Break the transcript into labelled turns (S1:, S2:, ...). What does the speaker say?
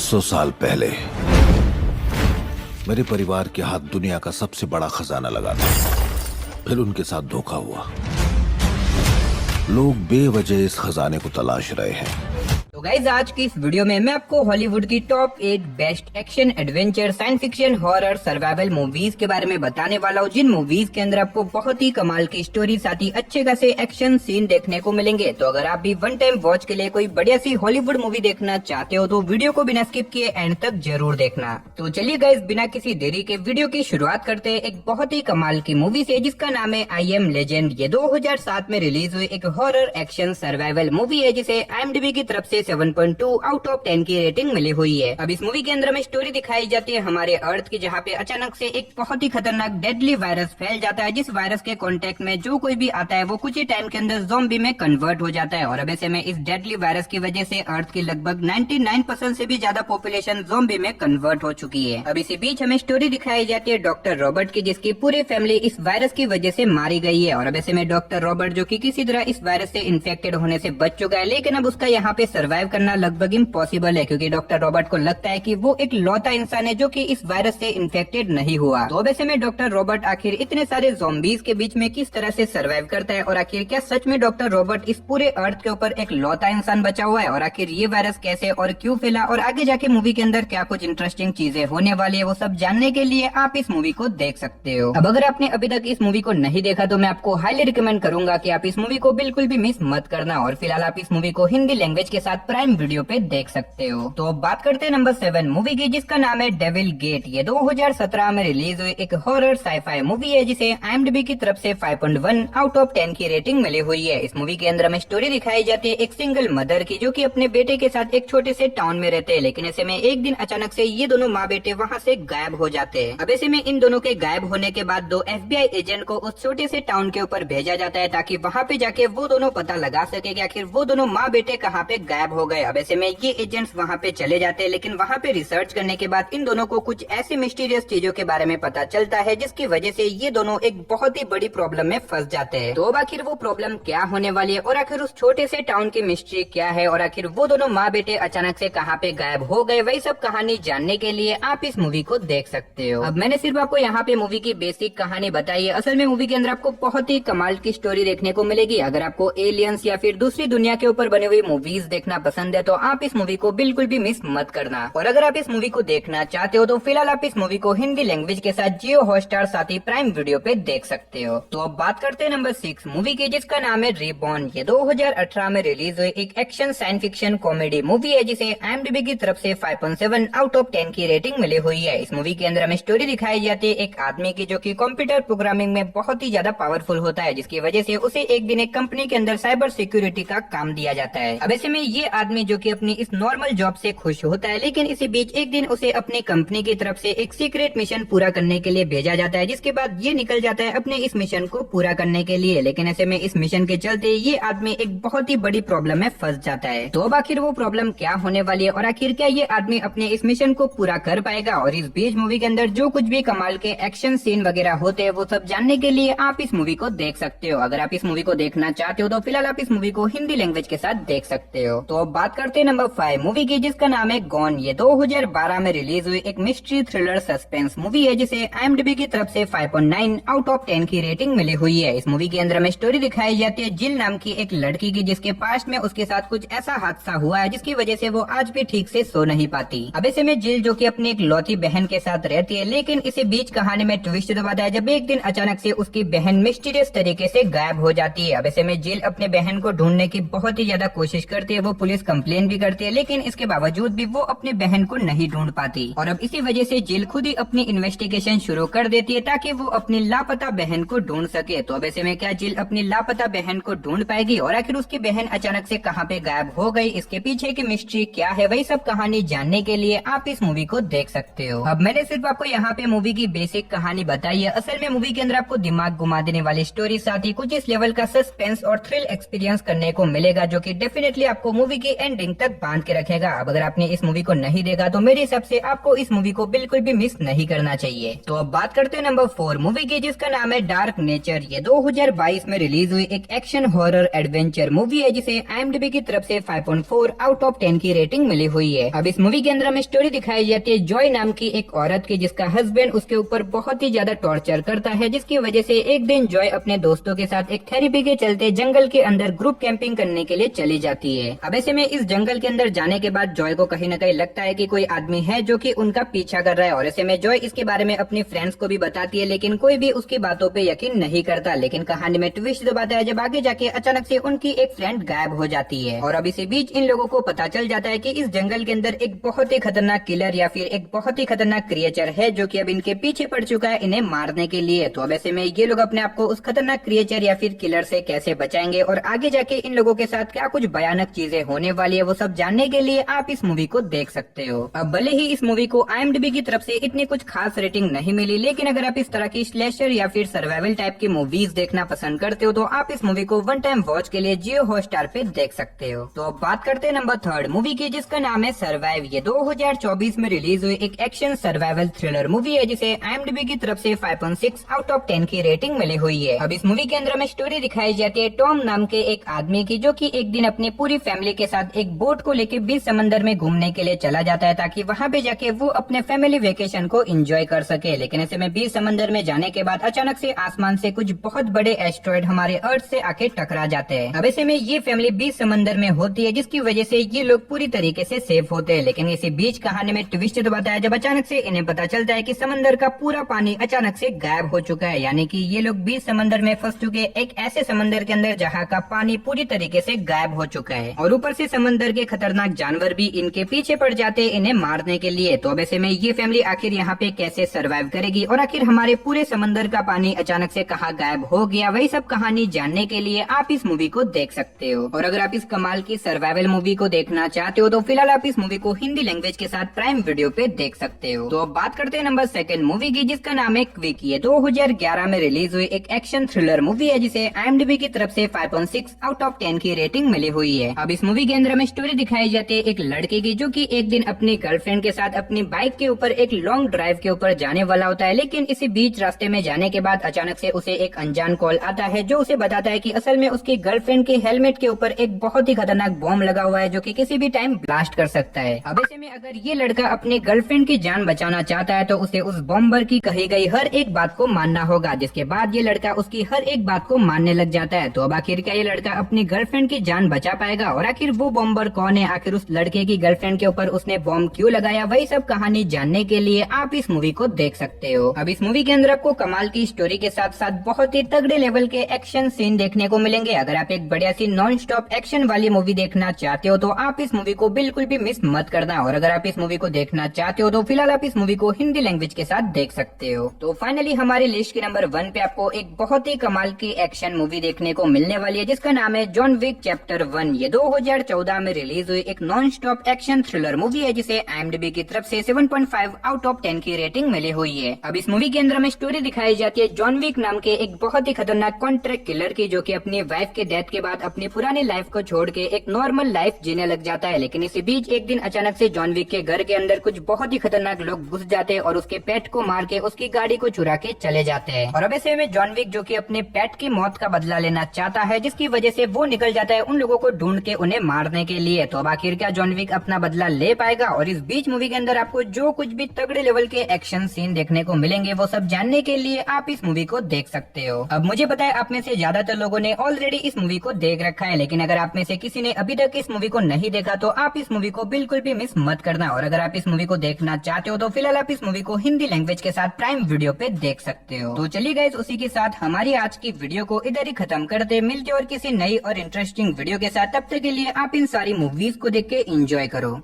S1: 500 साल पहले मेरे परिवार के हाथ दुनिया का सबसे बड़ा खजाना लगा था। फिर उनके साथ धोखा हुआ। लोग बेवजह इस खजाने को तलाश रहे हैं।
S2: तो गाइज आज की इस वीडियो में मैं आपको हॉलीवुड की top 8 best action, adventure, science fiction, horror, survival movies के बारे में बताने वाला हूँ, जिन मूवीज के अंदर आपको बहुत ही कमाल की स्टोरी साथ ही अच्छे खासे एक्शन सीन देखने को मिलेंगे। तो अगर आप भी वन टाइम वॉच के लिए कोई बढ़िया सी हॉलीवुड मूवी देखना चाहते हो तो वीडियो को बिना स्किप किए एंड तक जरूर देखना। तो चलिए गाइज बिना किसी देरी के वीडियो की शुरुआत करते हैं एक बहुत ही कमाल की मूवी से, जिसका नाम है आई एम लेजेंड। ये 2007 में रिलीज हुई एक हॉरर एक्शन सर्वाइवल मूवी है, जिसे IMDb की तरफ से 7.2 आउट ऑफ 10 की रेटिंग मिली हुई है। अब इस मूवी के अंदर में स्टोरी दिखाई जाती है हमारे अर्थ की, जहाँ पे अचानक से एक बहुत ही खतरनाक डेडली वायरस फैल जाता है, जिस वायरस के कांटेक्ट में जो कोई भी आता है वो कुछ ही टाइम के अंदर ज़ॉम्बी में कन्वर्ट हो जाता है। और अब ऐसे में इस डेडली वायरस की वजह से अर्थ की लगभग 99% से भी ज्यादा पॉपुलेशन ज़ॉम्बी में कन्वर्ट हो चुकी है। अब इसी बीच हमें स्टोरी दिखाई जाती है डॉक्टर रॉबर्ट की, जिसकी पूरी फैमिली इस वायरस की वजह से मारी गई है। और अब ऐसे में डॉक्टर रॉबर्ट जो कि किसी तरह इस वायरस से इन्फेक्टेड होने से बच चुका है, लेकिन अब उसका यहाँ पे सर्वाइव करना लगभग इम्पॉसिबल है, क्योंकि डॉक्टर रॉबर्ट को लगता है कि वो एक लौता इंसान है जो कि इस वायरस से इन्फेक्टेड नहीं हुआ। तो अब ऐसे में डॉक्टर रॉबर्ट आखिर इतने सारे ज़ॉम्बीज के बीच में किस तरह से सर्वाइव करता है, और आखिर क्या सच में डॉक्टर रॉबर्ट इस पूरे अर्थ के ऊपर एक लौता इंसान बचा हुआ है, और आखिर ये वायरस कैसे और क्यों फैला, और आगे जाके मूवी के अंदर क्या कुछ इंटरेस्टिंग चीजें होने वाली है, वो सब जानने के लिए आप इस मूवी को देख सकते हो। अब अगर आपने अभी तक इस मूवी को नहीं देखा तो मैं आपको हाईली रिकमेंड करूंगा कि आप इस मूवी को बिल्कुल भी मिस मत करना। और फिलहाल आप इस मूवी को हिंदी लैंग्वेज के साथ प्राइम वीडियो पे देख सकते हो। तो अब बात करते हैं नंबर 7 मूवी की, जिसका नाम है डेविल गेट। ये 2017 में रिलीज हुई एक हॉरर साईफाई मूवी है, जिसे IMDb की तरफ से 5.1 आउट ऑफ 10 की रेटिंग मिली हुई है। इस मूवी के अंदर हमें स्टोरी दिखाई जाती है एक सिंगल मदर की, जो कि अपने बेटे के साथ एक छोटे से टाउन में रहते हैं, लेकिन ऐसे में एक दिन अचानक से ये दोनों माँ बेटे वहाँ से गायब हो जाते हैं। अब ऐसे में इन दोनों के गायब होने के बाद 2 FBI एजेंट को उस छोटे से टाउन के ऊपर भेजा जाता है, ताकि वहाँ पे जाके वो दोनों पता लगा सके कि आखिर वो दोनों माँ बेटे कहाँ पे गायब हो गए। अब ऐसे में ये एजेंट्स वहाँ पे चले जाते हैं, लेकिन वहाँ पे रिसर्च करने के बाद इन दोनों को कुछ ऐसी मिस्टीरियस चीजों के बारे में पता चलता है, जिसकी वजह से ये दोनों एक बहुत ही बड़ी प्रॉब्लम में फंस जाते हैं। तो अब आखिर वो प्रॉब्लम क्या होने वाली है, और आखिर उस छोटे से टाउन की मिस्ट्री क्या है, और आखिर वो दोनों माँ बेटे अचानक से कहाँ पे गायब हो गए, वही सब कहानी जानने के लिए आप इस मूवी को देख सकते हो। अब मैंने सिर्फ आपको यहाँ पे मूवी की बेसिक कहानी बताई है। असल में मूवी के अंदर आपको बहुत ही कमाल की स्टोरी देखने को मिलेगी। अगर आपको एलियंस या फिर दूसरी दुनिया के ऊपर बनी हुई मूवीज देखना पसंद है तो आप इस मूवी को बिल्कुल भी मिस मत करना। और अगर आप इस मूवी को देखना चाहते हो तो फिलहाल आप इस मूवी को हिंदी लैंग्वेज के साथ जियो हॉटस्टार साथ ही प्राइम वीडियो पे देख सकते हो। तो अब बात करते हैं नंबर 6 मूवी की, जिसका नाम है रीबॉर्न। ये 2018 में रिलीज हुई एक action science fiction comedy movie है, जिसे IMDb की तरफ से 5.7 आउट ऑफ 10 की रेटिंग मिली हुई है। इस मूवी के अंदर हमें स्टोरी दिखाई जाती है एक आदमी की, जो कि कंप्यूटर प्रोग्रामिंग में बहुत ही ज्यादा पावरफुल होता है, जिसकी वजह से उसे एक दिन एक कंपनी के अंदर साइबर सिक्योरिटी का काम दिया जाता है। अब ऐसे में ये आदमी जो कि अपनी इस नॉर्मल जॉब से खुश होता है, लेकिन इसी बीच एक दिन उसे अपनी कंपनी की तरफ से एक सीक्रेट मिशन पूरा करने के लिए भेजा जाता है, जिसके बाद ये निकल जाता है अपने इस मिशन को पूरा करने के लिए। लेकिन ऐसे में इस मिशन के चलते ये आदमी एक बहुत ही बड़ी प्रॉब्लम में फंस जाता है। तो अब आखिर वो प्रॉब्लम क्या होने वाली है, और आखिर क्या ये आदमी अपने इस मिशन को पूरा कर पाएगा, और इस बीच मूवी के अंदर जो कुछ भी कमाल के एक्शन सीन वगैरह होते हैं वो सब जानने के लिए आप इस मूवी को देख सकते हो। अगर आप इस मूवी को देखना चाहते हो तो फिलहाल आप इस मूवी को हिंदी लैंग्वेज के साथ देख सकते हो। तो अब बात करते हैं नंबर 5 मूवी की, जिसका नाम है गॉन। ये 2012 में रिलीज हुई एक मिस्ट्री थ्रिलर सस्पेंस मूवी है, जिसे IMDb की तरफ से 5.9 आउट ऑफ 10 की रेटिंग मिली हुई है। इस मूवी के अंदर हमें स्टोरी दिखाई जाती है जिल नाम की एक लड़की की, जिसके पास्ट में उसके साथ कुछ ऐसा हादसा हुआ है जिसकी वजह से वो आज भी ठीक से सो नहीं पाती। अब ऐसे में जिल जो कि अपनी एक लौती बहन के साथ रहती है, लेकिन इसी बीच कहानी में ट्विस्ट दबाता है जब एक दिन अचानक से उसकी बहन मिस्टीरियस तरीके से गायब हो जाती है। अब ऐसे में जिल अपने बहन को ढूंढने की बहुत ही ज्यादा कोशिश करती है, वो पुलिस कंप्लेन भी करती है, लेकिन इसके बावजूद भी वो अपनी बहन को नहीं ढूंढ पाती। और अब इसी वजह से जिल खुद ही अपनी इन्वेस्टिगेशन शुरू कर देती है, ताकि वो अपनी लापता बहन को ढूंढ सके। तो अब ऐसे में क्या जिल अपनी लापता बहन को ढूंढ पाएगी, और आखिर उसकी बहन अचानक से कहां पे गायब हो गई, इसके पीछे की मिस्ट्री क्या है, वही सब कहानी जानने के लिए आप इस मूवी को देख सकते हो। अब मैंने सिर्फ आपको यहाँ पे मूवी की बेसिक कहानी बताई है। असल में मूवी के अंदर आपको दिमाग घुमा देने वाली स्टोरी साथ ही कुछ इस लेवल का सस्पेंस और थ्रिल एक्सपीरियंस करने को मिलेगा, जो कि डेफिनेटली आपको मूवी मूवी की एंडिंग तक बांध के रखेगा। अब अगर आपने इस मूवी को नहीं देखा तो मेरे हिसाब से आपको इस मूवी को बिल्कुल भी मिस नहीं करना चाहिए। तो अब बात करते हैं नंबर 4 मूवी की, जिसका नाम है डार्क नेचर। ये 2022 में रिलीज हुई एक एक्शन हॉरर एडवेंचर मूवी है, जिसे IMDb की तरफ से 5.4 आउट ऑफ 10 की रेटिंग मिली हुई है। अब इस मूवी के अंदर हमें स्टोरी दिखाई जाती है जॉय नाम की एक औरत की, जिसका हस्बैंड उसके ऊपर बहुत ही ज्यादा टॉर्चर करता है, जिसकी वजह से एक दिन जॉय अपने दोस्तों के साथ एक थेरेपी के चलते जंगल के अंदर ग्रुप कैंपिंग करने के लिए चली जाती है। अब ऐसे में इस जंगल के अंदर जाने के बाद जॉय को कहीं न कहीं लगता है कि कोई आदमी है जो कि उनका पीछा कर रहा है, और ऐसे में जॉय इसके बारे में अपनी फ्रेंड्स को भी बताती है, लेकिन कोई भी उसकी बातों पे यकीन नहीं करता। लेकिन कहानी में ट्विस्ट तो आता है जब आगे जाके अचानक से उनकी एक फ्रेंड गायब हो जाती है, और अब इसी बीच इन लोगों को पता चल जाता है कि इस जंगल के अंदर एक बहुत ही खतरनाक किलर या फिर एक बहुत ही खतरनाक क्रिएचर है, जो कि अब इनके पीछे पड़ चुका है इन्हें मारने के लिए। तो अब ऐसे में ये लोग अपने आप को उस खतरनाक क्रिएचर या फिर किलर से कैसे बचाएंगे, और आगे जाके इन लोगों के साथ क्या कुछ भयानक चीजें होने वाली है, वो सब जानने के लिए आप इस मूवी को देख सकते हो। अब भले ही इस मूवी को IMDb की तरफ से इतनी कुछ खास रेटिंग नहीं मिली, लेकिन अगर आप इस तरह की स्लैशर या फिर सर्वाइवल टाइप की मूवीज देखना पसंद करते हो तो आप इस मूवी को वन टाइम वॉच के लिए जियो हॉटस्टार पे देख सकते हो। तो अब बात करते हैं नंबर 3 मूवी की, जिसका नाम है सर्वाइव। ये 2024 में रिलीज हुई एक एक्शन सर्वाइवल थ्रिलर मूवी है, जिसे IMDb की तरफ से 5.6 आउट ऑफ 10 की रेटिंग मिली हुई है। अब इस मूवी के अंदर हमें स्टोरी दिखाई जाती है टॉम नाम के एक आदमी की, जो कि एक दिन अपनी पूरी फैमिली के साथ एक बोट को लेकर बीच समंदर में घूमने के लिए चला जाता है, ताकि वहाँ पे जाके वो अपने फैमिली वेकेशन को एंजॉय कर सके। लेकिन ऐसे में बीच समंदर में जाने के बाद अचानक से आसमान से कुछ बहुत बड़े एस्ट्रॉइड हमारे अर्थ से आके टकरा जाते हैं। अब ऐसे में ये फैमिली बीच समंदर में होती है, जिसकी वजह से ये लोग पूरी तरीके से सेफ होते हैं। लेकिन इसी बीच कहानी में ट्विस्ट तो बताया जब अचानक से इन्हें पता चलता है कि समंदर का पूरा पानी अचानक से गायब हो चुका है, यानी कि ये लोग बीच समंदर में फंस चुके एक ऐसे समंदर के अंदर जहाँ का पानी पूरी तरीके से गायब हो चुका है, और ऊपर से समंदर के खतरनाक जानवर भी इनके पीछे पड़ जाते हैं इन्हें मारने के लिए। तो अब ऐसे में ये फैमिली आखिर यहाँ पे कैसे सर्वाइव करेगी, और आखिर हमारे पूरे समंदर का पानी अचानक से कहाँ गायब हो गया, वही सब कहानी जानने के लिए आप इस मूवी को देख सकते हो। और अगर आप इस कमाल की सर्वाइवल मूवी को देखना चाहते हो तो फिलहाल आप इस मूवी को हिंदी लैंग्वेज के साथ प्राइम वीडियो पे देख सकते हो। तो अब बात करते हैं नंबर 2 मूवी की, जिसका नाम है क्विक। ये 2011 में रिलीज हुई एक एक्शन थ्रिलर मूवी है, जिसे IMDb की तरफ से 5.6 आउट ऑफ 10 की रेटिंग मिली हुई है। अब इस मूवी के अंदर हमें स्टोरी दिखाई जाती है एक लड़के की, जो कि एक दिन अपनी गर्लफ्रेंड के साथ अपनी बाइक के ऊपर एक लॉन्ग ड्राइव के ऊपर जाने वाला होता है। लेकिन इसी बीच रास्ते में जाने के बाद अचानक से उसे एक अनजान कॉल आता है, जो उसे बताता है कि असल में उसकी गर्लफ्रेंड के हेलमेट के ऊपर एक बहुत ही खतरनाक बॉम्ब लगा हुआ है, जो कि किसी भी टाइम ब्लास्ट कर सकता है। अब ऐसे में अगर ये लड़का अपनी गर्लफ्रेंड की जान बचाना चाहता है तो उसे उस बॉम्बर की कही गई हर एक बात को मानना होगा, जिसके बाद ये लड़का उसकी हर एक बात को मानने लग जाता है। तो अब आखिर क्या ये लड़का अपनी गर्लफ्रेंड की जान बचा पाएगा, और आखिर वो बॉम्बर कौन है, आखिर उस लड़के की गर्लफ्रेंड के ऊपर उसने बॉम्ब क्यों लगाया, वही सब कहानी जानने के लिए आप इस मूवी को देख सकते हो। अब इस मूवी के अंदर आपको कमाल की स्टोरी के साथ साथ बहुत ही तगड़े लेवल के एक्शन सीन देखने को मिलेंगे। अगर आप एक बढ़िया सी नॉन स्टॉप एक्शन वाली मूवी देखना चाहते हो तो आप इस मूवी को बिल्कुल भी मिस मत करना, और अगर आप इस मूवी को देखना चाहते हो तो फिलहाल आप इस मूवी को हिंदी लैंग्वेज के साथ देख सकते हो। तो फाइनली हमारी लिस्ट के नंबर 1 पे आपको एक बहुत ही कमाल की एक्शन मूवी देखने को मिलने वाली है, जिसका नाम है जॉन विक चैप्टर 1। ये 2014 में रिलीज हुई एक non stop action thriller movie है, जिसे IMDb की तरफ से 7.5 आउट ऑफ 10 की रेटिंग मिली हुई है। अब इस मूवी के अंदर हमें स्टोरी दिखाई जाती है जॉन विक नाम के एक बहुत ही खतरनाक कॉन्ट्रैक्ट किलर की, जो कि अपनी वाइफ के डेथ के बाद अपनी पुरानी लाइफ को छोड़ के एक नॉर्मल लाइफ जीने लग जाता है। लेकिन इसी बीच एक दिन अचानक से जॉन विक के घर के अंदर कुछ बहुत ही खतरनाक लोग घुस जाते हैं और उसके पेट को मार के उसकी गाड़ी को चुरा के चले जाते हैं। और अब ऐसे में जॉन विक, जो कि अपने पेट की मौत का बदला लेना चाहता है, जिसकी वजह से वो निकल जाता है उन लोगों को ढूंढ के उन्हें मारने के लिए। तो अब आखिर क्या जॉन विक अपना बदला ले पाएगा, और इस बीच मूवी के अंदर आपको जो कुछ भी तगड़े लेवल के एक्शन सीन देखने को मिलेंगे वो सब जानने के लिए आप इस मूवी को देख सकते हो। अब मुझे पता है आप में से ज्यादातर लोगों ने ऑलरेडी इस मूवी को देख रखा है, लेकिन अगर आप में से किसी ने अभी तक इस मूवी को नहीं देखा तो आप इस मूवी को बिल्कुल भी मिस मत करना। और अगर आप इस मूवी को देखना चाहते हो तो फिलहाल आप इस मूवी को हिंदी लैंग्वेज के साथ प्राइम वीडियो पे देख सकते हो। तो चलिए गाइस, उसी के साथ हमारी आज की वीडियो को इधर ही खत्म करते, मिलते और किसी नई और इंटरेस्टिंग वीडियो के साथ। तब तक के लिए आप इन सारी मूवीज को देख के एंजॉय करो।